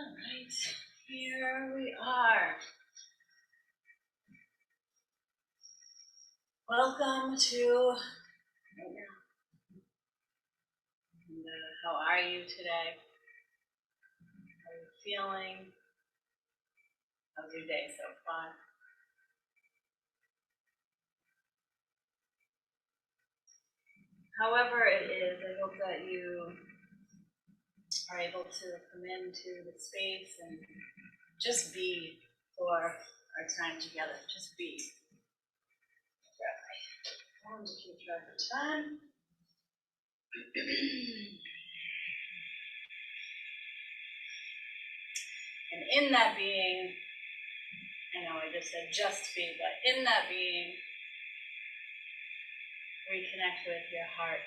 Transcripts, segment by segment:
All right, here we are. Welcome to, how are you today? How are you feeling? How's your day so far? However it is, I hope that you are able to come into the space and just be for our time together. Just be. Grab my phone to keep track of time. And in that being, I know I just said just be, but in that being, reconnect with your heart,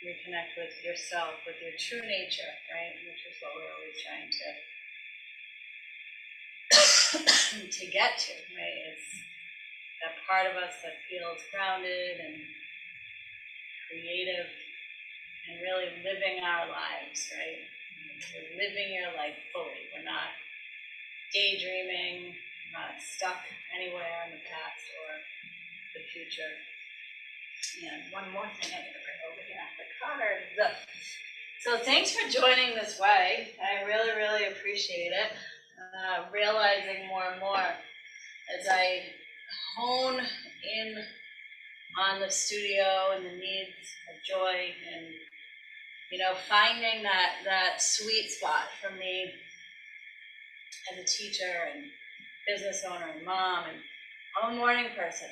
reconnect with yourself, with your true nature, right? Which is what we're always trying to get to, right? It's that part of us that feels grounded and creative and really living our lives, right? We're living your life fully. We're not daydreaming, not stuck anywhere in the past or the future. And one more thing I gotta bring over here, the cards. So thanks for joining this way. I really, really appreciate it. Realizing more and more as I hone in on the studio and the needs of joy, and finding that sweet spot for me as a teacher and business owner and mom, and I'm a morning person.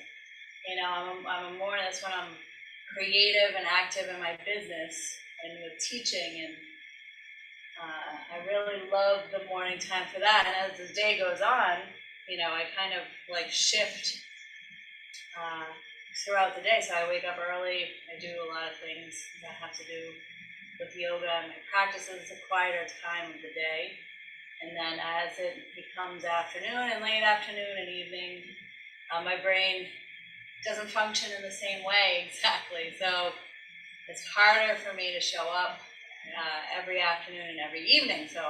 I'm a morning, that's when I'm creative and active in my business and with teaching, and I really love the morning time for that. And as the day goes on, I kind of like shift throughout the day. So I wake up early, I do a lot of things that have to do with yoga, and my practice is a quieter time of the day. And then as it becomes afternoon and late afternoon and evening, my brain doesn't function in the same way exactly. So it's harder for me to show up every afternoon and every evening. So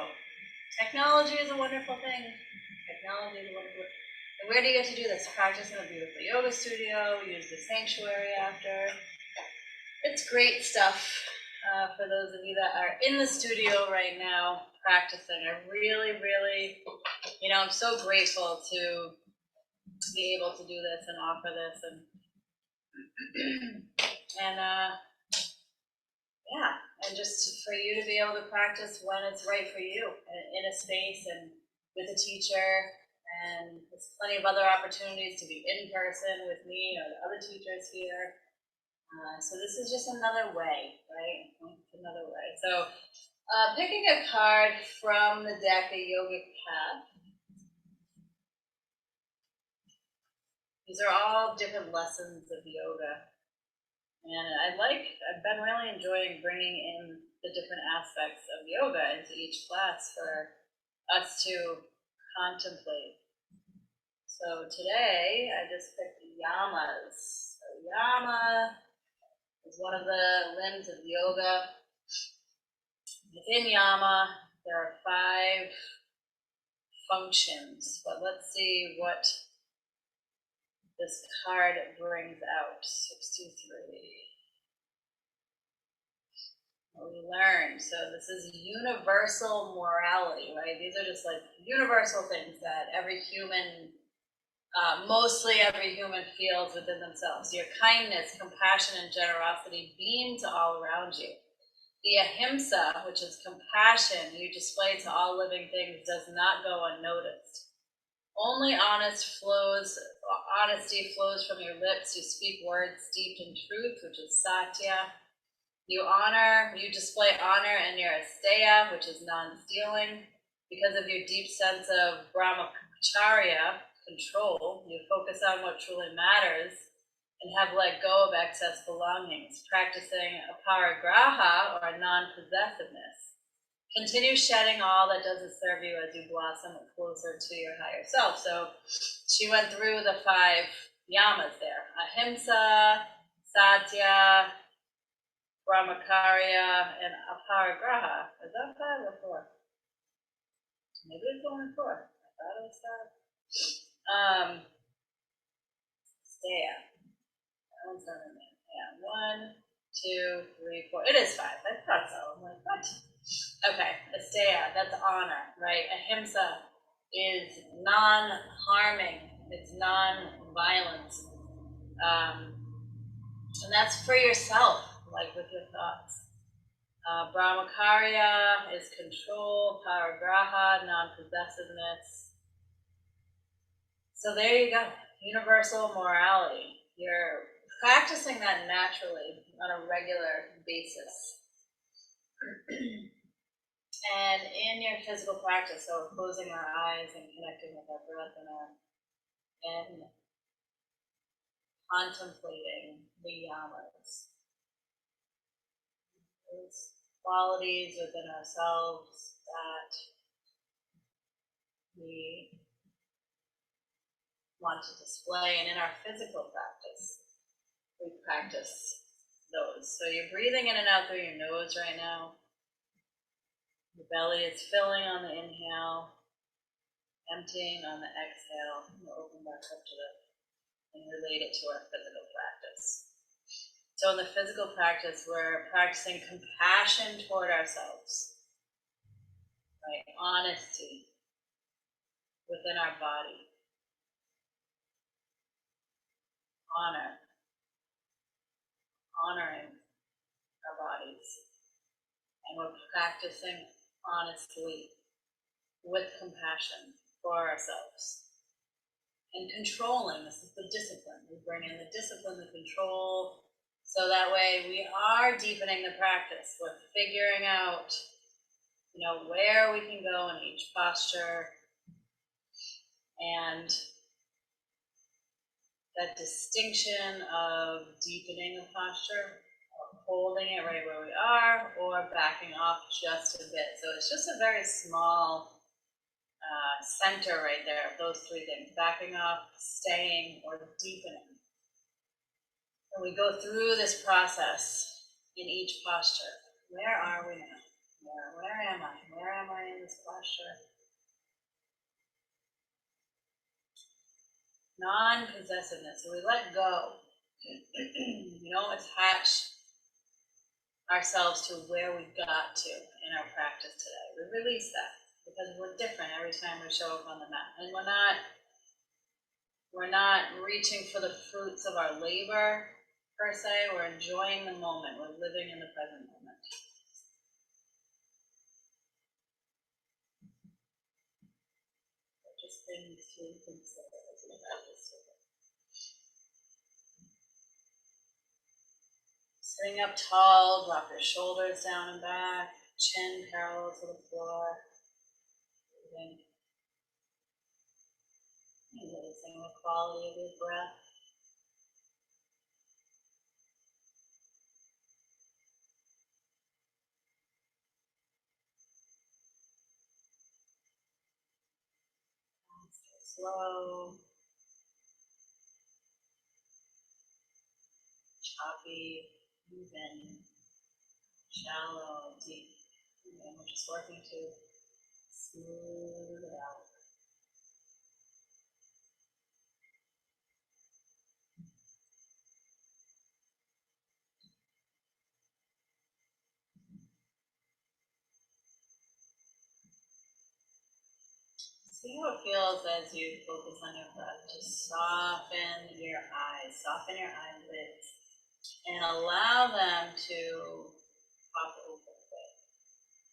technology is a wonderful thing. Technology is a wonderful thing. And where do you get to do this? Practice in a beautiful yoga studio, use the sanctuary after. It's great stuff for those of you that are in the studio right now practicing. I really, really, I'm so grateful to be able to do this and offer this, and just for you to be able to practice when it's right for you, in a space and with a teacher. And there's plenty of other opportunities to be in person with me or the other teachers here. So this is just another way, right? Another way. So picking a card from the deck, a yogic path. These are all different lessons of yoga. And I've been really enjoying bringing in the different aspects of yoga into each class for us to contemplate. So today I just picked the yamas. So yama is one of the limbs of yoga. Within yama, there are 5 functions, but let's see what this card brings out. 63. What we learned. So this is universal morality, right? These are just like universal things that every human, mostly every human, feels within themselves. Your kindness, compassion, and generosity beam to all around you. The ahimsa, which is compassion you display to all living things, does not go unnoticed. Only honesty flows from your lips. You speak words steeped in truth, which is satya. You display honor in your asteya, which is non-stealing. Because of your deep sense of brahmacharya, control, you focus on what truly matters and have let go of excess belongings, practicing aparigraha, or non-possessiveness. Continue shedding all that doesn't serve you as you blossom closer to your higher self. So she went through the 5 yamas there. Ahimsa, satya, brahmacharya, and aparigraha. Is that 5 or 4? Maybe it's only 4. I thought it was 5. Stay up. That one's not in there. Yeah, 1, 2, 3, 4. It is 5. I thought so. I'm like, what? Okay, asteya, that's honor, right? Ahimsa is non-harming, it's non-violence. And that's for yourself, like with your thoughts. Brahmacharya is control, parigraha, non-possessiveness. So there you go, universal morality. You're practicing that naturally on a regular basis. And in your physical practice, so closing our eyes and connecting with our breath and contemplating the yamas, those qualities within ourselves that we want to display, and in our physical practice, we practice those. So you're breathing in and out through your nose right now. The belly is filling on the inhale, emptying on the exhale. We'll open back up to that and relate it to our physical practice. So in the physical practice, we're practicing compassion toward ourselves, right? Honesty within our body. Honor. Honoring our bodies. And we're practicing honestly with compassion for ourselves. And controlling, this is the discipline. We bring in the discipline, the control, so that way we are deepening the practice. We're figuring out, where we can go in each posture, and that distinction of deepening the posture, holding it right where we are, or backing off just a bit. So it's just a very small center right there of those 3 things: backing off, staying, or deepening. And we go through this process in each posture. Where are we now? Where am I? Where am I in this posture? Non-possessiveness. So we let go. We don't attach ourselves to where we got to in our practice today. We release that because we're different every time we show up on the mat. And we're not reaching for the fruits of our labor per se. We're enjoying the moment. We're living in the present moment. Just things to consider as we practice today. Sitting up tall, drop your shoulders down and back, chin parallel to the floor. Breathing. And noticing the quality of your breath. Slow, choppy, even, shallow, deep. And we're just working to smooth it out. See how it feels as you focus on your breath. Just soften your eyes, soften your eyelids, and allow them to pop open a bit.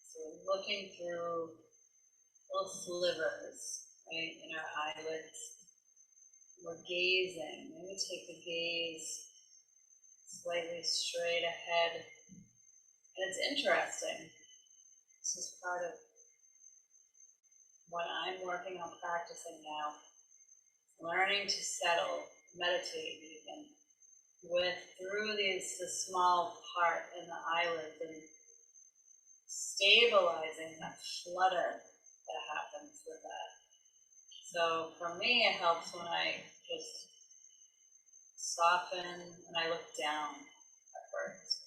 So looking through little slivers, right, in our eyelids. We're gazing. Maybe take the gaze slightly straight ahead. And it's interesting. This is part of what I'm working on practicing now. Learning to settle, meditate even, through the small part in the eyelids and stabilizing that flutter that happens with that. So for me, it helps when I just soften and I look down at first.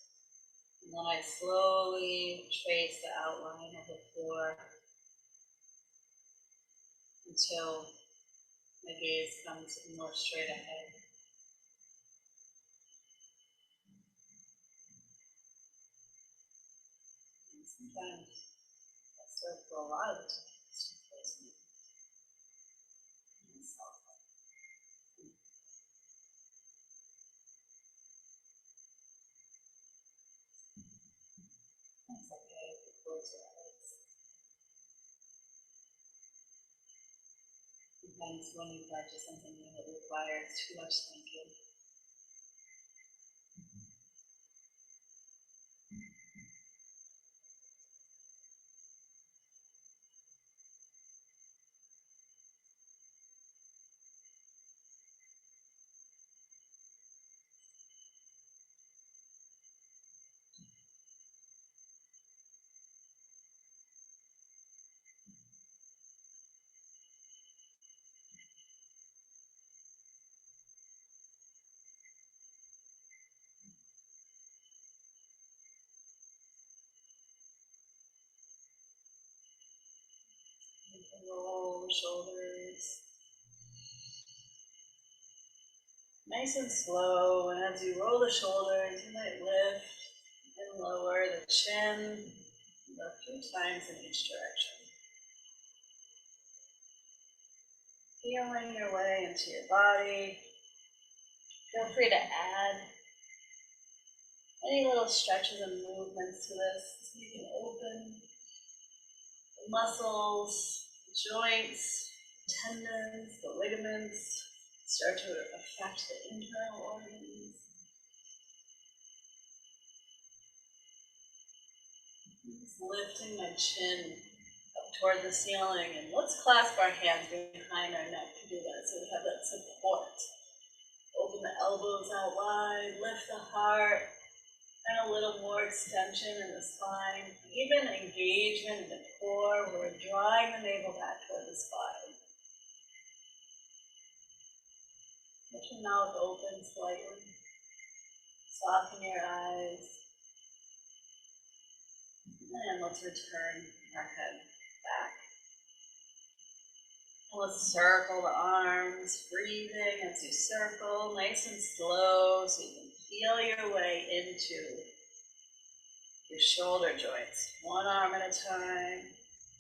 And then I slowly trace the outline of the floor. until my gaze comes more straight ahead. And sometimes I still feel a lot of the time it's just placing myself. It's okay if you close your eyes. Sometimes when you practice something new, it requires too much thinking. You can roll the shoulders. Nice and slow, and as you roll the shoulders, you might lift and lower the chin a few times in each direction. Feeling your way into your body. Feel free to add any little stretches and movements to this so you can open the muscles, the joints, the tendons, the ligaments, start to affect the internal organs. Just lifting my chin up toward the ceiling, and let's clasp our hands behind our neck to do that so we have that support. Open the elbows out wide, lift the heart, and a little more extension in the spine, even engagement in the core where we're drawing the navel back toward the spine. Let your mouth open slightly. Soften your eyes. And let's return our head back. And let's circle the arms, breathing as you circle, nice and slow, so you can feel your way into your shoulder joints. One arm at a time,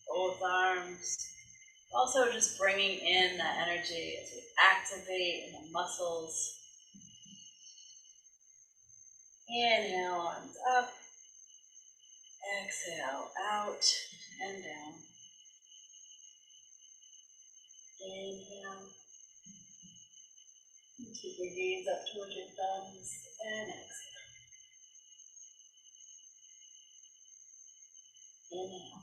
both arms. Also just bringing in that energy as we activate in the muscles. Inhale, arms up. Exhale, out and down. Inhale. Keep your gaze up towards your thumbs and exhale. Inhale.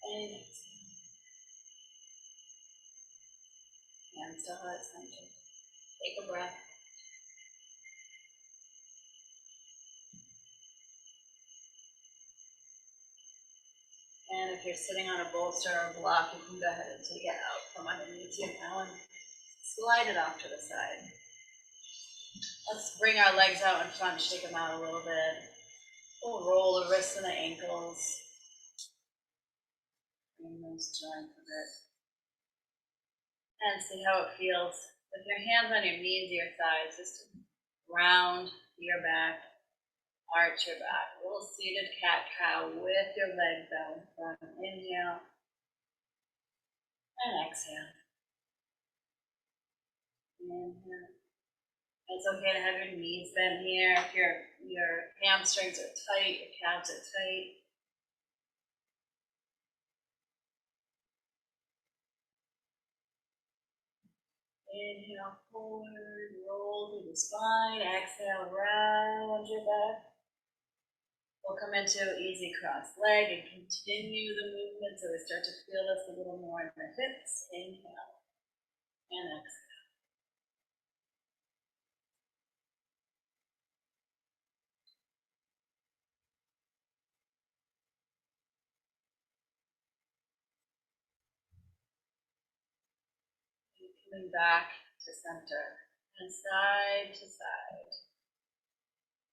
And exhale. Hands to heart center. Take a breath. And if you're sitting on a bolster or a block, you can go ahead and take it out from underneath you now and slide it off to the side. Let's bring our legs out in front, shake them out a little bit. We'll roll the wrists and the ankles. Bring those joints a bit. And see how it feels. With your hands on your knees, your thighs, just round your back, arch your back. A little seated cat-cow with your legs out in front. Inhale and exhale. Inhale. It's okay to have your knees bent here. If your hamstrings are tight, your calves are tight. Inhale forward, roll through the spine. Exhale, round your back. We'll come into easy cross leg and continue the movement so we start to feel this a little more in the hips. Inhale and exhale. Coming back to center and side to side.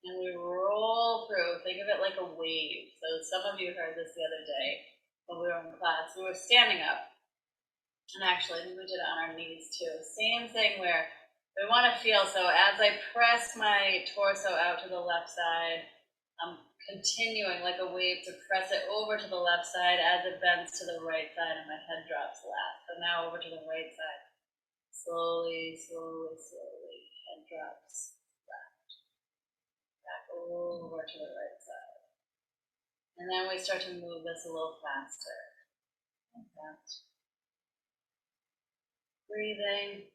And we roll through. Think of it like a wave. So some of you heard this the other day. when we were in class. We were standing up, and actually we did it on our knees too. Same thing where we want to feel, so as I press my torso out to the left side, I'm continuing like a wave to press it over to the left side as it bends to the right side and my head drops last. So now over to the right side. Slowly, slowly, slowly, head drops left. Back over to the right side. And then we start to move this a little faster. Like that. Breathing.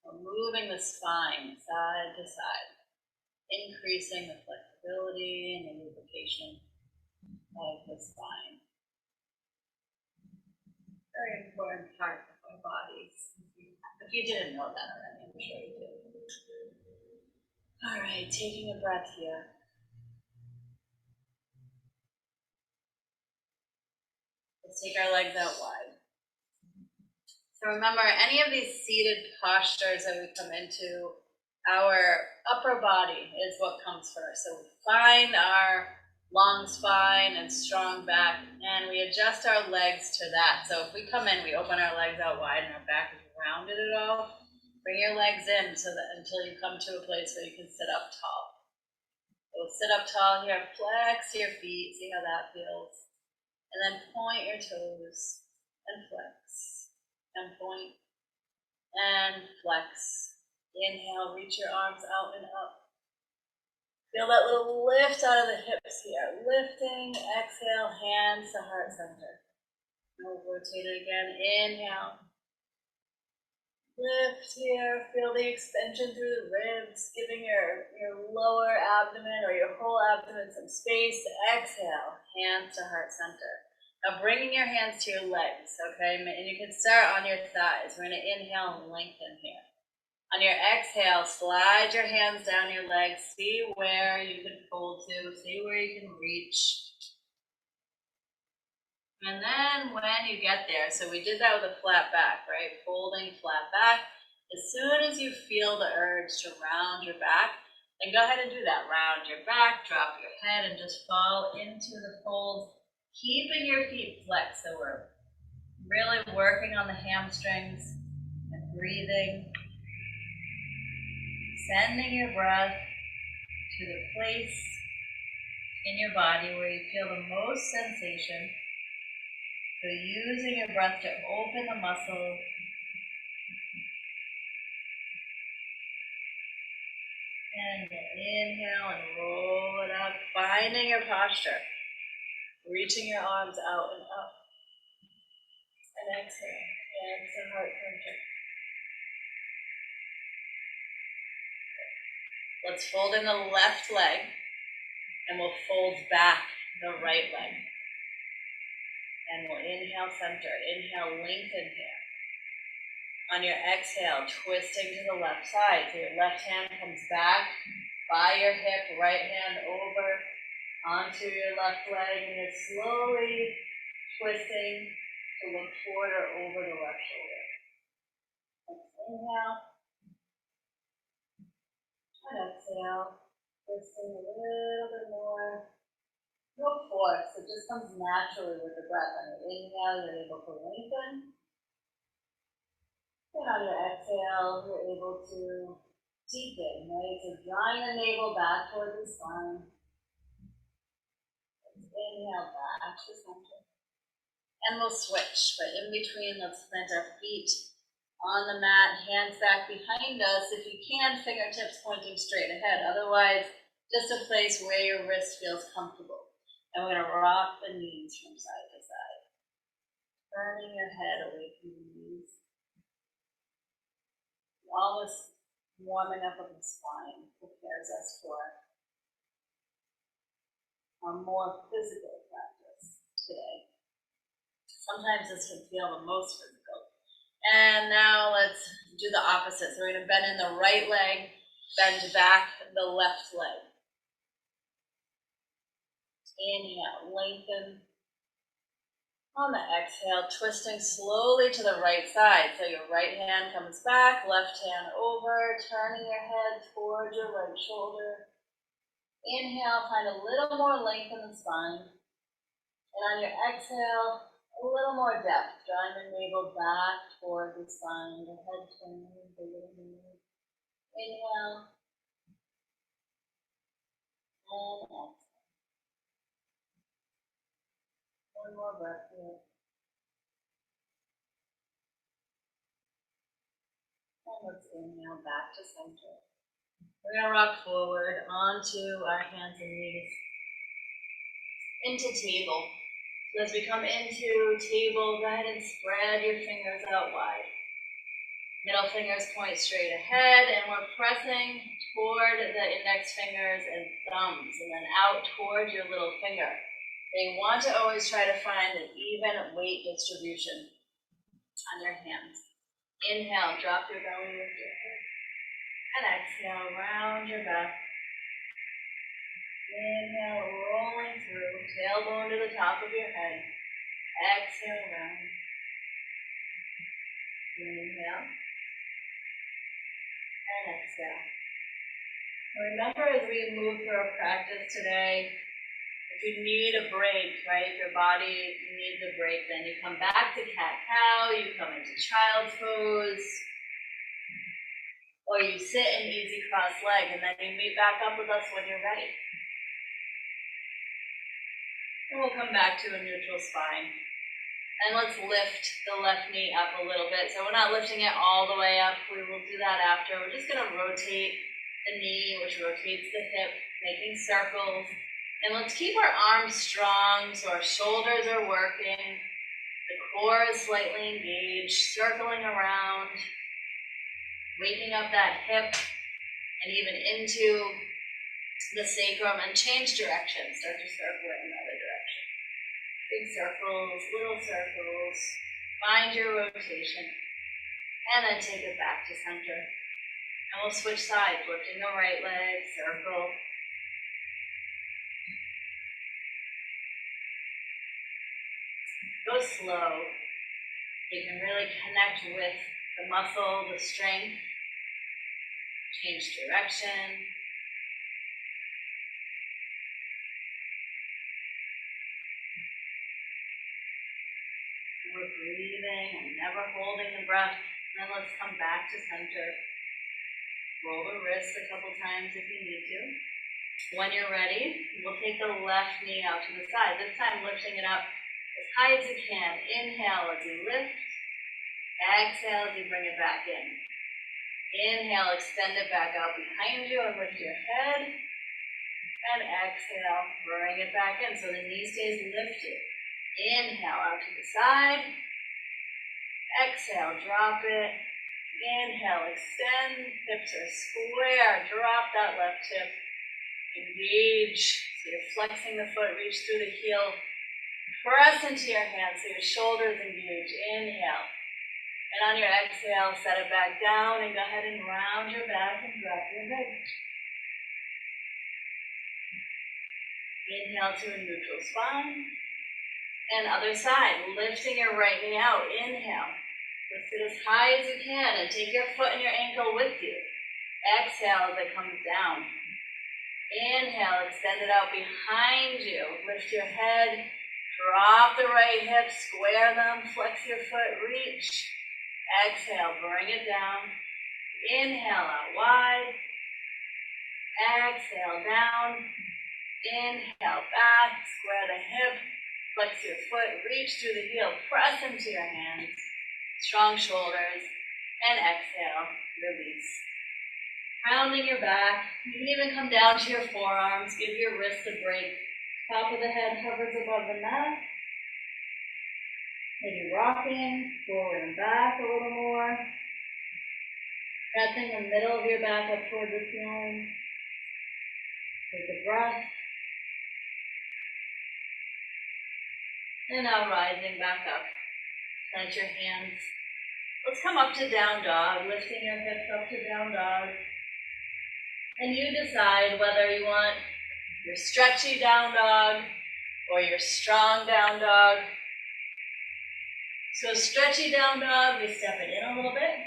We're moving the spine side to side, increasing the flexibility and the lubrication of the spine. Very important part of our bodies. If you didn't know that already, I'm sure you did. All right, taking a breath here. Let's take our legs out wide. So remember, any of these seated postures that we come into, our upper body is what comes first. So we find our long spine and strong back, and we adjust our legs to that. So if we come in, we open our legs out wide and our back is rounded at all. Bring your legs in so that until you come to a place where you can sit up tall. So sit up tall here, flex your feet, see how that feels. And then point your toes and flex. And point and flex. Inhale, reach your arms out and up. Feel that little lift out of the hips here. Lifting, exhale, hands to heart center. And we'll rotate it again. Inhale. Lift here. Feel the extension through the ribs, giving your lower abdomen or your whole abdomen some space. Exhale, hands to heart center. Now bringing your hands to your legs, okay? And you can start on your thighs. We're going to inhale and lengthen here. On your exhale, slide your hands down your legs. See where you can fold to. See where you can reach. And then when you get there, so we did that with a flat back, right? Folding, flat back. As soon as you feel the urge to round your back, then go ahead and do that. Round your back, drop your head, and just fall into the fold. Keeping your feet flexed, so we're really working on the hamstrings and breathing. Sending your breath to the place in your body where you feel the most sensation. So using your breath to open the muscle. And inhale and roll it up, finding your posture. Reaching your arms out and up. And exhale, hands to heart center. Let's fold in the left leg, and we'll fold back the right leg. And we'll inhale center, inhale lengthen here. On your exhale, twisting to the left side. So your left hand comes back by your hip, right hand over onto your left leg, and you're slowly twisting to look forward or over the left shoulder. Let's inhale. And exhale. Twisting a little bit more. No force, it just comes naturally with the breath. On your inhale, you're able to lengthen. And on your exhale, you're able to deepen, right? So drawing the navel back towards the spine. Inhale back to center. And we'll switch, but in between, let's plant our feet on the mat, hands back behind us. If you can, fingertips pointing straight ahead. Otherwise, just a place where your wrist feels comfortable. And we're going to rock the knees from side to side. Turning your head away from the knees. All this warming up of the spine prepares us for a more physical practice today. Sometimes this can feel the most physical. And now let's do the opposite. So we're going to bend in the right leg, bend back the left leg. Inhale, lengthen. On the exhale, twisting slowly to the right side. So your right hand comes back, left hand over, turning your head towards your right shoulder. Inhale, find a little more length in the spine. And on your exhale, a little more depth, drawing the navel back toward the spine, the head turns a little more. Inhale, and exhale. One more breath here. And let's inhale back to center. We're going to rock forward onto our hands and knees into table. So as we come into table, go ahead and spread your fingers out wide. Middle fingers point straight ahead, and we're pressing toward the index fingers and thumbs, and then out toward your little finger. They want to always try to find an even weight distribution on your hands. Inhale, drop your belly with your head. And exhale, round your back. Inhale, rolling through, tailbone to the top of your head. Exhale, round. Inhale. And exhale. Remember, as we move through our practice today, if you need a break, right, your body needs a break, then you come back to cat-cow, you come into child's pose, or you sit in easy cross-leg, and then you meet back up with us when you're ready. And we'll come back to a neutral spine. And let's lift the left knee up a little bit. So we're not lifting it all the way up. We will do that after. We're just going to rotate the knee, which rotates the hip, making circles. And let's keep our arms strong so our shoulders are working. The core is slightly engaged, circling around, waking up that hip and even into the sacrum, and change direction. Start to circle in another direction. Big circles, little circles. Find your rotation. And then take it back to center. And we'll switch sides, lifting the right leg, circle. Go slow. You can really connect with the muscle, the strength. Change direction. We're breathing and never holding the breath. And then let's come back to center. Roll the wrists a couple times if you need to. When you're ready, we'll take the left knee out to the side. This time lifting it up as high as you can. Inhale as you lift. Exhale as you bring it back in. Inhale, extend it back out behind you and lift your head. And exhale, bring it back in so the knee stays lifted. Inhale out to the side. Exhale, drop it. Inhale, extend. Hips are square. Drop that left hip. Engage. So you're flexing the foot, reach through the heel. Press into your hands so your shoulders engage. Inhale. And on your exhale, set it back down and go ahead and round your back and drop your leg. Inhale to a neutral spine. And other side, lifting your right knee out. Inhale. Lift it as high as you can and take your foot and your ankle with you. Exhale as it comes down. Inhale, extend it out behind you. Lift your head. Drop the right hip, square them, flex your foot, reach. Exhale, bring it down. Inhale out wide. Exhale down. Inhale back, square the hip. Flex your foot, reach through the heel, press into your hands, strong shoulders, and exhale, release. Rounding your back, you can even come down to your forearms, give your wrists a break. Top of the head hovers above the mat. Maybe rocking, forward and back a little more. Pressing the middle of your back up toward the ceiling. Take a breath. And now rising back up. Plant your hands. Let's come up to down dog, lifting your hips up to down dog. And you decide whether you want your stretchy down dog or your strong down dog. So stretchy down dog, we step it in a little bit.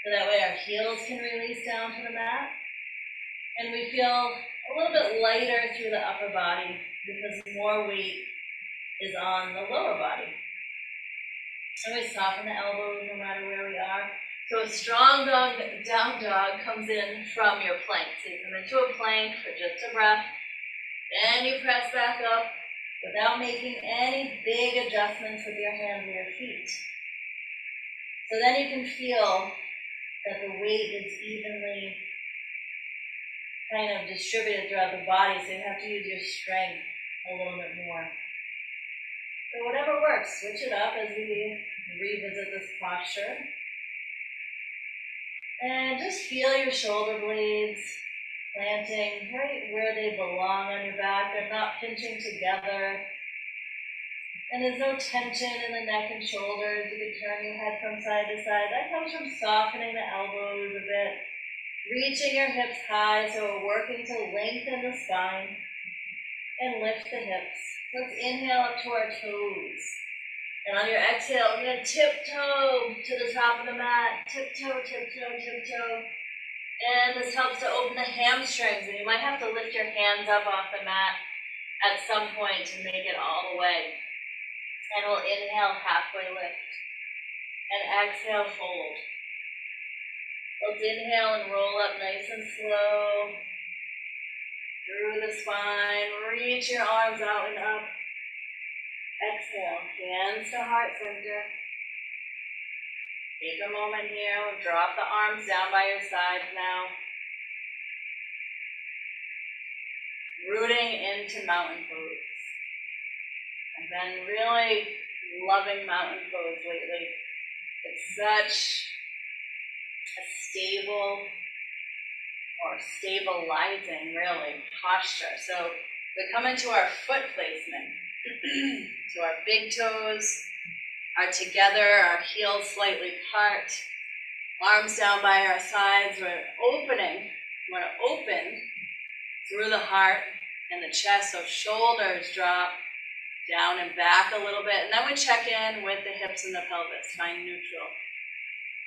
So that way our heels can release down to the mat. And we feel a little bit lighter through the upper body because more weight is on the lower body. And we soften the elbows no matter where we are. So a strong dog, down dog comes in from your plank. So you come into a plank for just a breath. Then you press back up without making any big adjustments with your hands or your feet. So then you can feel that the weight is evenly kind of distributed throughout the body, so you have to use your strength a little bit more. So whatever works, switch it up as we revisit this posture. And just feel your shoulder blades planting right where they belong on your back. They're not pinching together. And there's no tension in the neck and shoulders. You can turn your head from side to side. That comes from softening the elbows a bit. Reaching your hips high, so we're working to lengthen the spine and lift the hips. Let's inhale up to our toes. And on your exhale, we're going to tiptoe to the top of the mat. Tiptoe, tiptoe, tiptoe. And this helps to open the hamstrings. And you might have to lift your hands up off the mat at some point to make it all the way. And we'll inhale, halfway lift. And exhale, fold. Let's inhale and roll up nice and slow. Through the spine, reach your arms out and up. Exhale, hands to heart center. Take a moment here, drop the arms down by your sides now. Rooting into mountain pose. I've been really loving mountain pose lately. It's such a stable or stabilizing, really, posture. So we come into our foot placement. So our big toes are together, our heels slightly apart, arms down by our sides. We're opening. We want to open through the heart and the chest, so shoulders drop down and back a little bit. And then we check in with the hips and the pelvis, find neutral.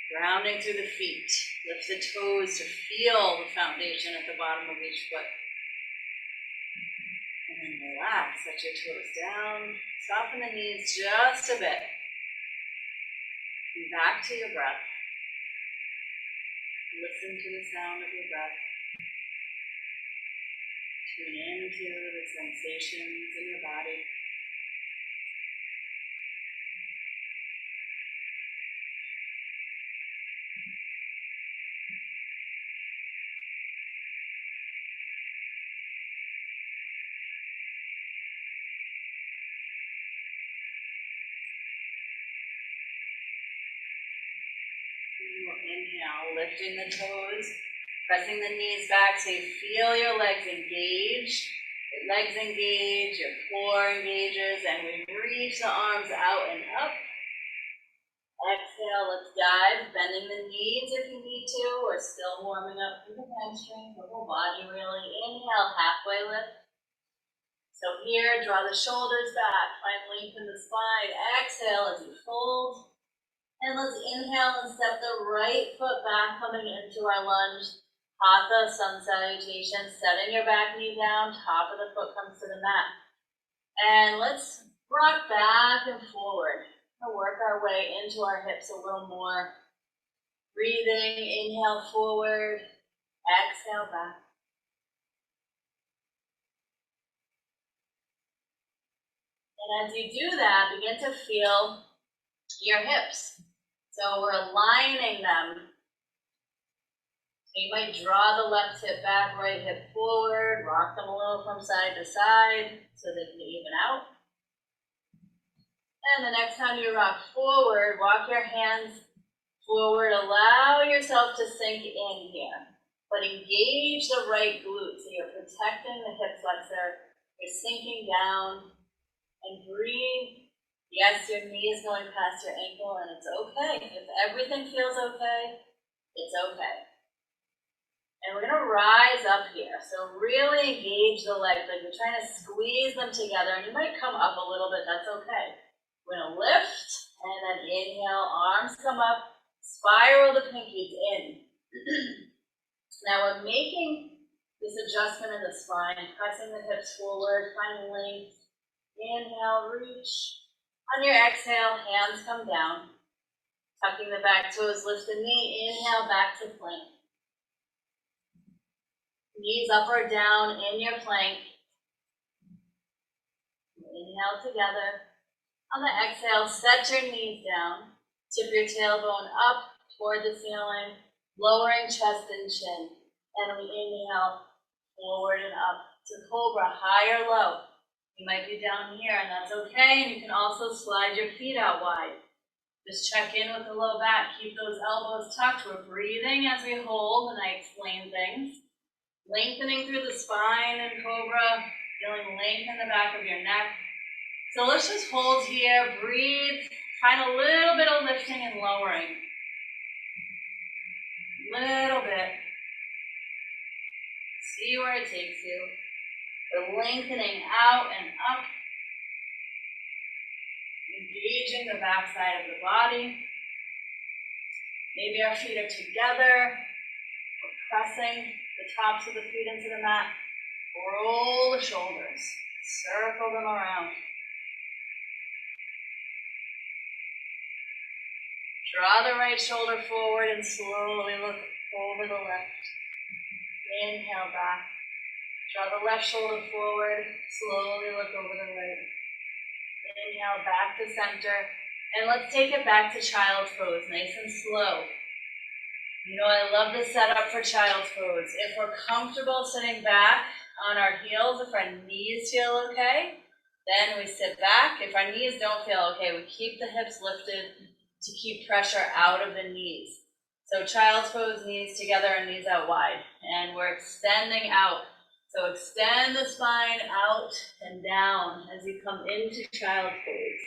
Grounding through the feet. Lift the toes to feel the foundation at the bottom of each foot. And then relax, let your toes down. Soften the knees just a bit. And back to your breath. Listen to the sound of your breath. Tune into the sensations in your body. Inhale, lifting the toes, pressing the knees back so you feel your legs engage. Your legs engage, your floor engages, and we reach the arms out and up. Exhale, let's dive, bending the knees if you need to. We're still warming up through the hamstrings, the whole body really. Inhale, halfway lift. So here, draw the shoulders back, find length in the spine. Exhale as you fold. And let's inhale and step the right foot back, coming into our lunge. Hatha, sun salutation, setting your back knee down, top of the foot comes to the mat. And let's rock back and forward. We'll work our way into our hips a little more. Breathing, inhale forward, exhale back. And as you do that, begin to feel your hips. So we're aligning them. So you might draw the left hip back, right hip forward, rock them a little from side to side so they can even out. And the next time you rock forward, walk your hands forward, allow yourself to sink in here. But engage the right glute, so you're protecting the hip flexor, you're sinking down, and breathe. Yes, your knee is going past your ankle, and it's okay. If everything feels okay, it's okay. And we're gonna rise up here. So really engage the legs, like you're trying to squeeze them together, and you might come up a little bit, that's okay. We're gonna lift, and then inhale, arms come up, spiral the pinkies in. Now we're making this adjustment in the spine, pressing the hips forward, finding length. Inhale, reach. On your exhale, hands come down. Tucking the back toes, lift the knee. Inhale, back to plank. Knees up or down in your plank. Inhale together. On the exhale, set your knees down. Tip your tailbone up toward the ceiling, lowering chest and chin. And we inhale forward and up to cobra, high or low. You might be down here, and that's okay. And you can also slide your feet out wide. Just check in with the low back. Keep those elbows tucked. We're breathing as we hold, and I explain things. Lengthening through the spine in cobra, feeling length in the back of your neck. So let's just hold here, breathe, find a little bit of lifting and lowering. Little bit. See where it takes you. We're lengthening out and up. Engaging the back side of the body. Maybe our feet are together. We're pressing the tops of the feet into the mat. Roll the shoulders. Circle them around. Draw the right shoulder forward and slowly look over the left. Inhale back. Draw the left shoulder forward. Slowly look over the right. Inhale back to center. And let's take it back to child's pose, nice and slow. You know, I love the setup for child's pose. If we're comfortable sitting back on our heels, if our knees feel okay, then we sit back. If our knees don't feel okay, we keep the hips lifted to keep pressure out of the knees. So child's pose, knees together and knees out wide. And we're extending out. So extend the spine out and down as you come into child's pose.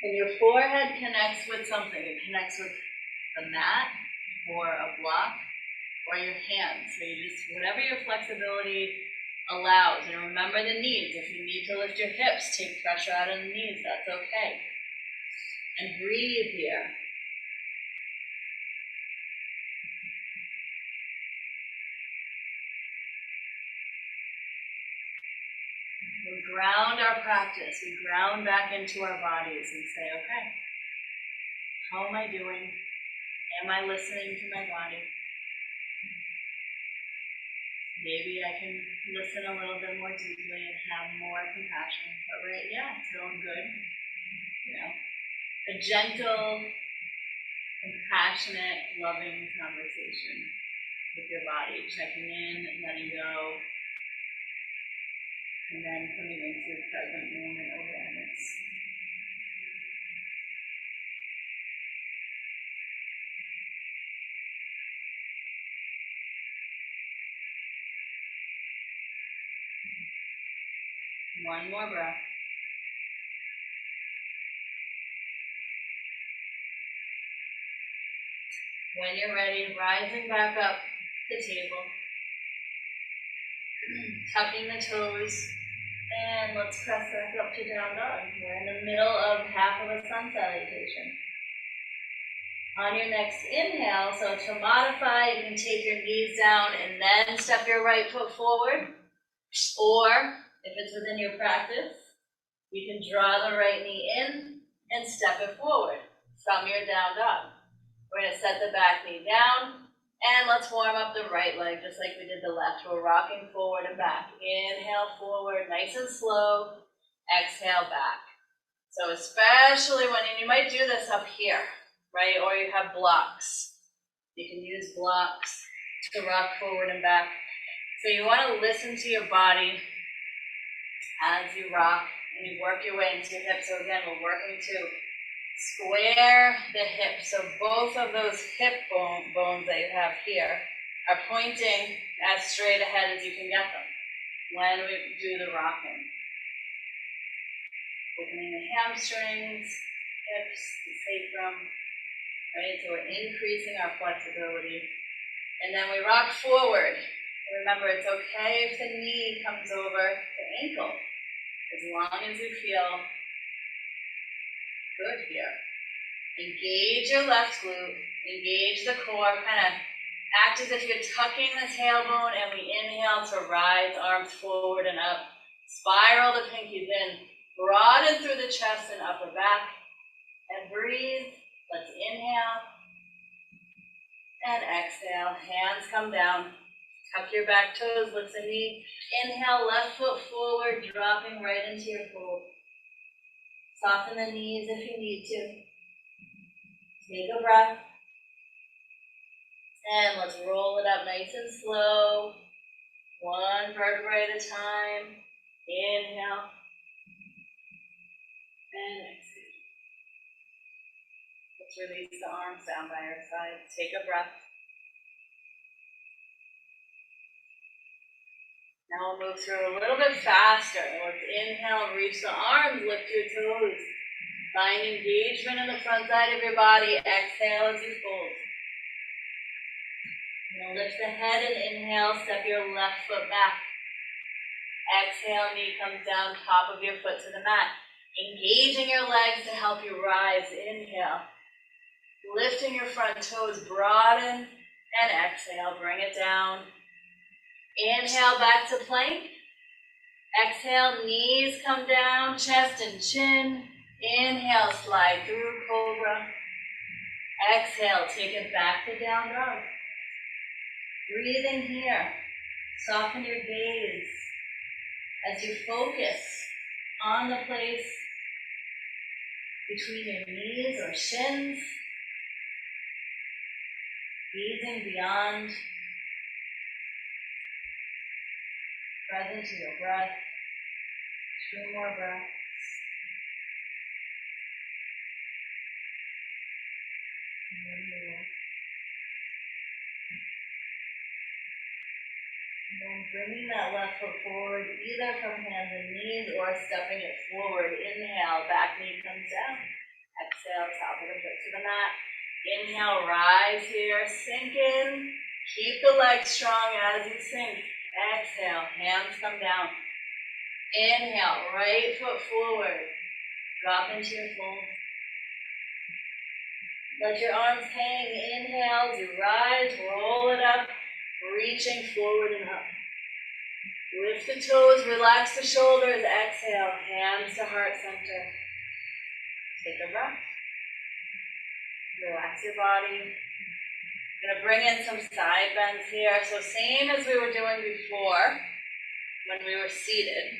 And your forehead connects with something. It connects with the mat or a block or your hands. So you just, whatever your flexibility allows. And remember the knees. If you need to lift your hips, take pressure out of the knees, that's okay. And breathe here. We ground our practice. We ground back into our bodies and say, okay, how am I doing? Am I listening to my body? Maybe I can listen a little bit more deeply and have more compassion. But right, yeah, it's feeling good. You know, a gentle, compassionate, loving conversation with your body, checking in and letting go. And then coming into present moment awareness. One more breath. When you're ready, rising back up the table. Tucking the toes. And let's press back up to down dog. We're in the middle of half of a sun salutation. On your next inhale, so to modify, you can take your knees down and then step your right foot forward. Or, if it's within your practice, you can draw the right knee in and step it forward from your down dog. We're going to set the back knee down. And let's warm up the right leg just like we did the left. We're rocking forward and back. Inhale forward, nice and slow. Exhale back. So especially when, and you might do this up here, right? Or you have blocks. You can use blocks to rock forward and back. So you want to listen to your body as you rock and you work your way into your hips. So again, we're working to square the hips. So both of those hip bones that you have here are pointing as straight ahead as you can get them when we do the rocking. Opening the hamstrings, hips, the sacrum, right? So we're increasing our flexibility. And then we rock forward. Remember, it's okay if the knee comes over the ankle, as long as you feel good here. Engage your left glute, engage the core, kind of act as if you're tucking the tailbone, and we inhale to rise, arms forward and up, Spiral the pinkies in. Broaden through the chest and upper back. And breathe. Let's inhale. And exhale. Hands come down. Tuck your back toes, lift the knee. Inhale, left foot forward, dropping right into your fold. Soften the knees if you need to. Take a breath. And let's roll it up nice and slow. One vertebrae at a time. Inhale. And exhale. Let's release the arms down by your side. Take a breath. Now we'll move through a little bit faster. Let's inhale, reach the arms, lift your toes. Find engagement in the front side of your body. Exhale as you fold. Now lift the head and inhale, step your left foot back. Exhale, knee comes down, top of your foot to the mat. Engaging your legs to help you rise. Inhale. Lifting your front toes, broaden, and exhale, bring it down. Inhale, back to plank. Exhale, knees come down, chest and chin. Inhale, slide through cobra. Exhale, take it back to down dog. Breathing here. Soften your gaze as you focus on the place between your knees or shins. Gazing beyond. Present to your breath. 2 more breaths. And then bringing that left foot forward, either from hands and knees or stepping it forward. Inhale, back knee comes down. Exhale, top of the foot to the mat. Inhale, rise here, sink in. Keep the legs strong as you sink. Exhale, hands come down. Inhale, right foot forward. Drop into your fold. Let your arms hang. Inhale as you rise, roll it up, reaching forward and up. Lift the toes, relax the shoulders. Exhale, hands to heart center. Take a breath. Relax your body. I'm going to bring in some side bends here. So same as we were doing before when we were seated.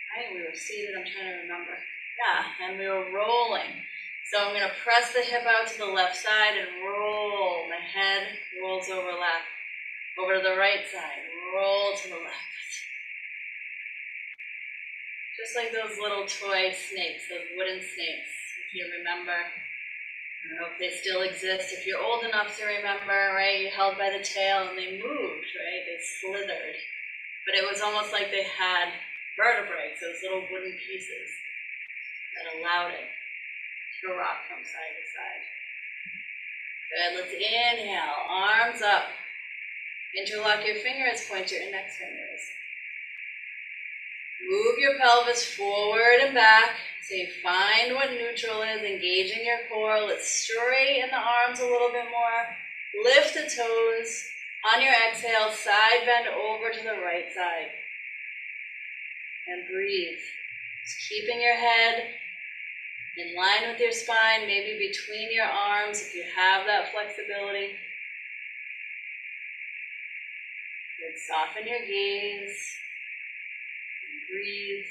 Right, we were seated, I'm trying to remember. Yeah, and we were rolling. So I'm going to press the hip out to the left side and roll. My head rolls over left. Over to the right side, roll to the left. Just like those little toy snakes, those wooden snakes, if you remember. I don't know if they still exist. If you're old enough to remember, right, you held by the tail and they moved, right, they slithered. But it was almost like they had vertebrae, those little wooden pieces that allowed it to rock from side to side. Good, let's inhale, arms up. Interlock your fingers, point your index fingers. Move your pelvis forward and back. So you find what neutral is, engaging your core. Let's straighten the arms a little bit more. Lift the toes. On your exhale, side bend over to the right side. And breathe. Just keeping your head in line with your spine, maybe between your arms if you have that flexibility. Good. Soften your gaze. Breathe.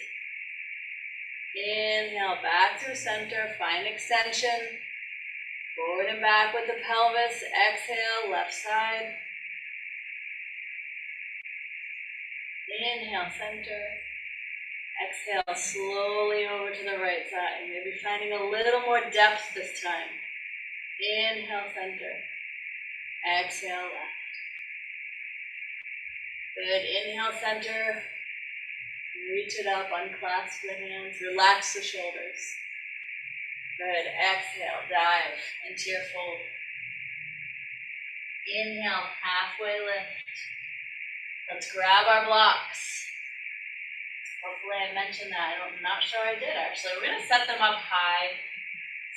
Inhale, back through center, find extension. Forward and back with the pelvis. Exhale, left side. Inhale, center. Exhale, slowly over to the right side. Maybe finding a little more depth this time. Inhale, center. Exhale, left. Good. Inhale, center. Reach it up, unclasp the hands, relax the shoulders. Good, exhale, dive into your fold. Inhale, halfway lift. Let's grab our blocks. Hopefully I mentioned that, I'm not sure I did actually. We're gonna set them up high,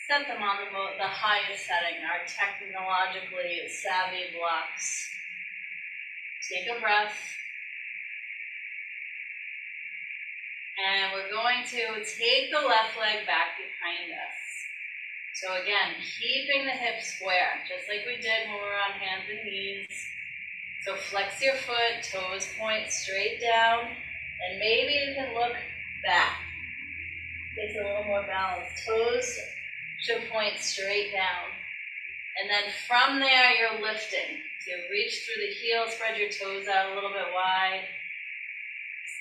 set them on the highest setting, our technologically savvy blocks. Take a breath. And we're going to take the left leg back behind us. So again, keeping the hips square, just like we did when we were on hands and knees. So flex your foot, toes point straight down, and maybe you can look back. Takes a little more balance. Toes should point straight down. And then from there, you're lifting. So you reach through the heels, spread your toes out a little bit wide.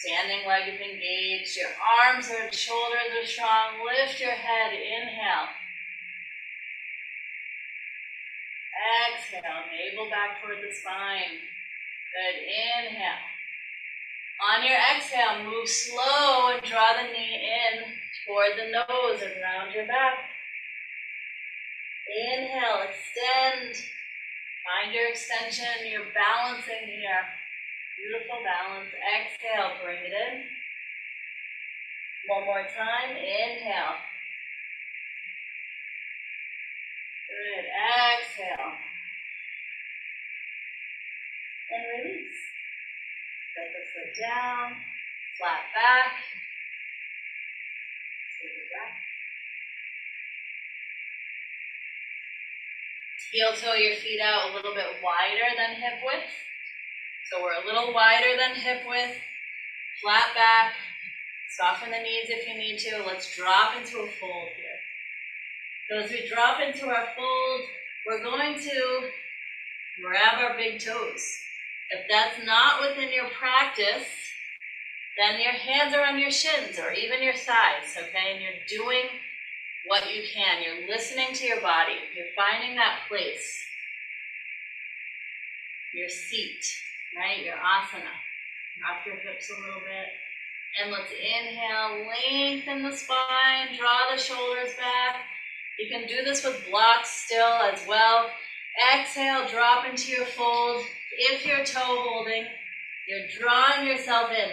Standing leg is engaged. Your arms and shoulders are strong. Lift your head. Inhale. Exhale. Navel back toward the spine. Good. Inhale. On your exhale, move slow and draw the knee in toward the nose and round your back. Inhale, extend. Find your extension. You're balancing here. Beautiful balance. Exhale, bring it in. One more time. Inhale. Good. Exhale. And release. Let the foot down. Flat back. Take a breath. Heel toe your feet out a little bit wider than hip width. So we're a little wider than hip width. Flat back. Soften the knees if you need to. Let's drop into a fold here. So as we drop into our fold, we're going to grab our big toes. If that's not within your practice, then your hands are on your shins or even your thighs, okay? And you're doing what you can. You're listening to your body. You're finding that place, your seat, right? Your asana. Rock your hips a little bit. And let's inhale, lengthen the spine, draw the shoulders back. You can do this with blocks still as well. Exhale, drop into your fold. If you're toe holding, you're drawing yourself in.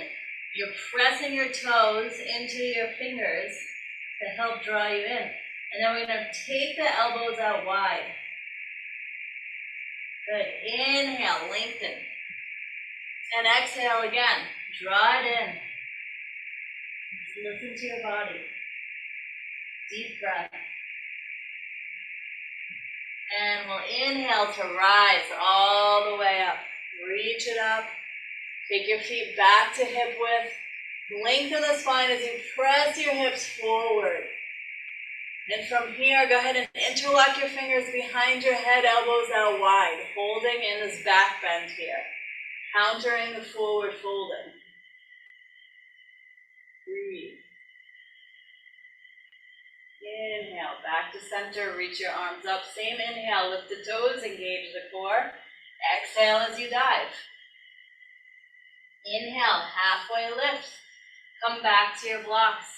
You're pressing your toes into your fingers to help draw you in. And then we're going to take the elbows out wide. Good. Inhale, lengthen. And exhale again. Draw it in. Listen to your body. Deep breath. And we'll inhale to rise all the way up. Reach it up. Take your feet back to hip width. Lengthen the spine as you press your hips forward. And from here, go ahead and interlock your fingers behind your head, elbows out wide, holding in this back bend here, countering the forward folding. Breathe. Inhale, back to center, reach your arms up. Same inhale, lift the toes, engage the core. Exhale as you dive. Inhale, halfway lift. Come back to your blocks.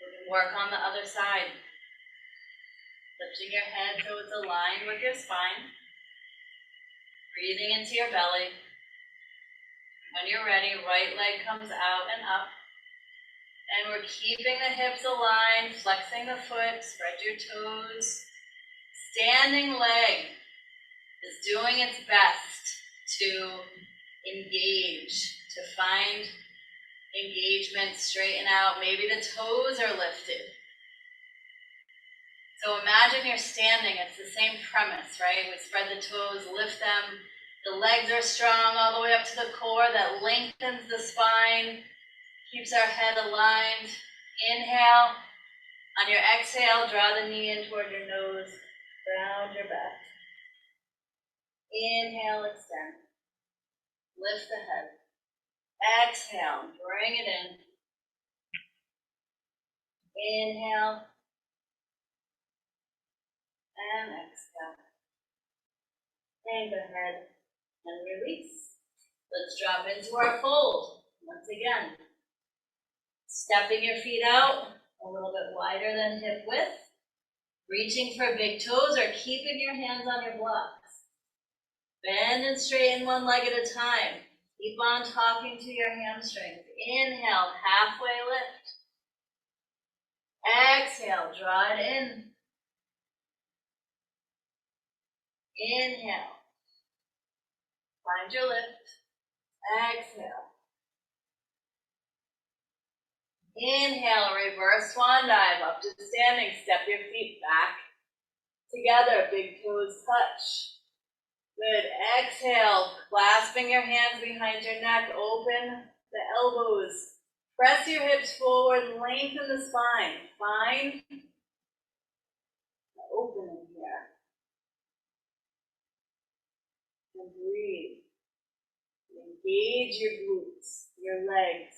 We can work on the other side. Lifting your head so it's aligned with your spine. Breathing into your belly. When you're ready, right leg comes out and up. And we're keeping the hips aligned, flexing the foot, spread your toes. Standing leg is doing its best to engage, to find engagement, straighten out. Maybe the toes are lifted. So imagine you're standing, it's the same premise, right? We spread the toes, lift them. The legs are strong all the way up to the core. That lengthens the spine. Keeps our head aligned. Inhale. On your exhale, draw the knee in toward your nose. Round your back. Inhale, extend. Lift the head. Exhale, bring it in. Inhale. And exhale. Hang the head and release. Let's drop into our fold. Once again. Stepping your feet out a little bit wider than hip width. Reaching for big toes or keeping your hands on your blocks. Bend and straighten one leg at a time. Keep on talking to your hamstrings. Inhale, halfway lift. Exhale, draw it in. Inhale. Find your lift. Exhale. Inhale, reverse swan dive up to standing. Step your feet back together, big toes touch. Good, exhale, clasping your hands behind your neck, open the elbows. Press your hips forward, lengthen the spine. Find the opening here. And breathe. Engage your glutes, your legs.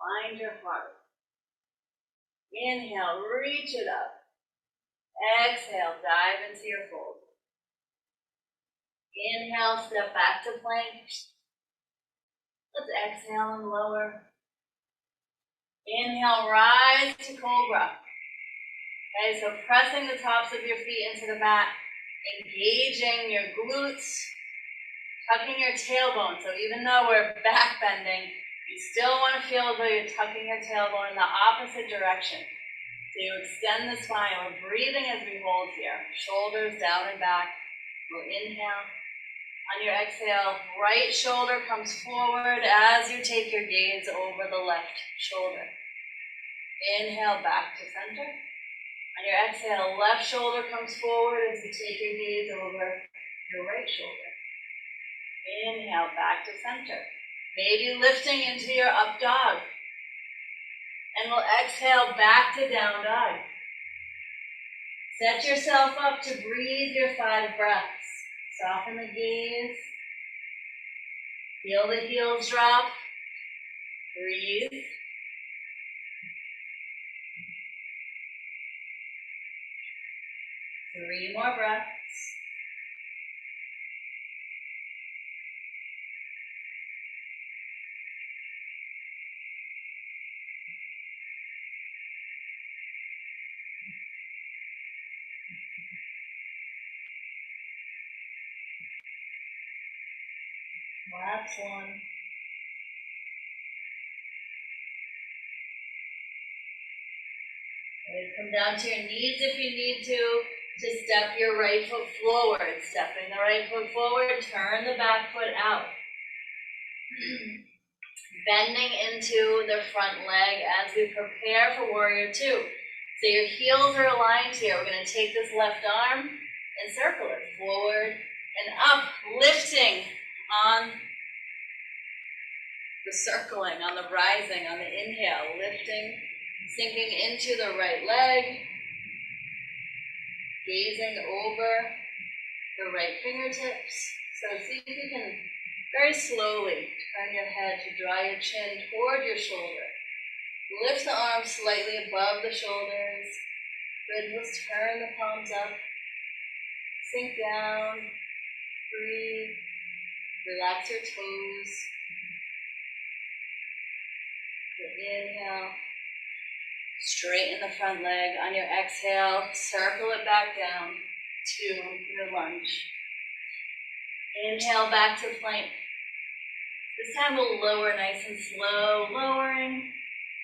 Find your heart. Inhale, reach it up. Exhale, dive into your fold. Inhale, step back to plank. Let's exhale and lower. Inhale, rise to cobra. Okay, so pressing the tops of your feet into the mat, engaging your glutes, tucking your tailbone. So even though we're back bending, you still want to feel as though you're tucking your tailbone in the opposite direction. So you extend the spine. We're breathing as we hold here. Shoulders down and back. We'll inhale. On your exhale, right shoulder comes forward as you take your gaze over the left shoulder. Inhale, back to center. On your exhale, left shoulder comes forward as you take your gaze over your right shoulder. Inhale, back to center. Maybe lifting into your up dog. And we'll exhale back to down dog. Set yourself up to breathe your 5 breaths. Soften the gaze. Feel the heels drop. Breathe. Three more breaths. Last one. Come down to your knees if you need to step your right foot forward. Stepping the right foot forward, turn the back foot out. Bending into the front leg as we prepare for warrior 2. So your heels are aligned here. We're going to take this left arm and circle it forward and up, lifting on the circling, on the rising, on the inhale, lifting, sinking into the right leg, gazing over the right fingertips. So see if you can very slowly turn your head to draw your chin toward your shoulder. Lift the arms slightly above the shoulders. Good, let's turn the palms up. Sink down, breathe, relax your toes. Inhale, straighten the front leg. On your exhale, circle it back down to your lunge. Inhale, back to plank. This time we'll lower nice and slow, lowering,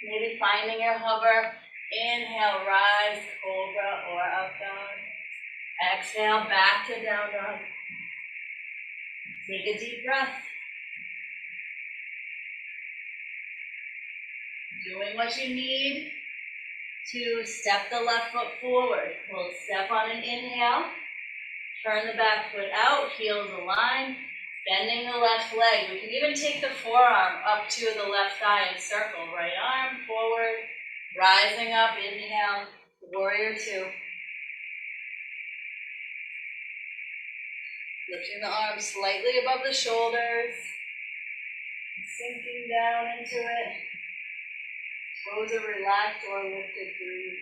maybe finding your hover. Inhale, rise, cobra or up dog. Exhale, back to down dog. Take a deep breath. Doing what you need to step the left foot forward. We'll step on an inhale, turn the back foot out, heels aligned, bending the left leg. We can even take the forearm up to the left thigh and circle. Right arm forward, rising up, inhale, warrior 2. Lifting the arms slightly above the shoulders, sinking down into it. Toes are relaxed or lifted, breathe.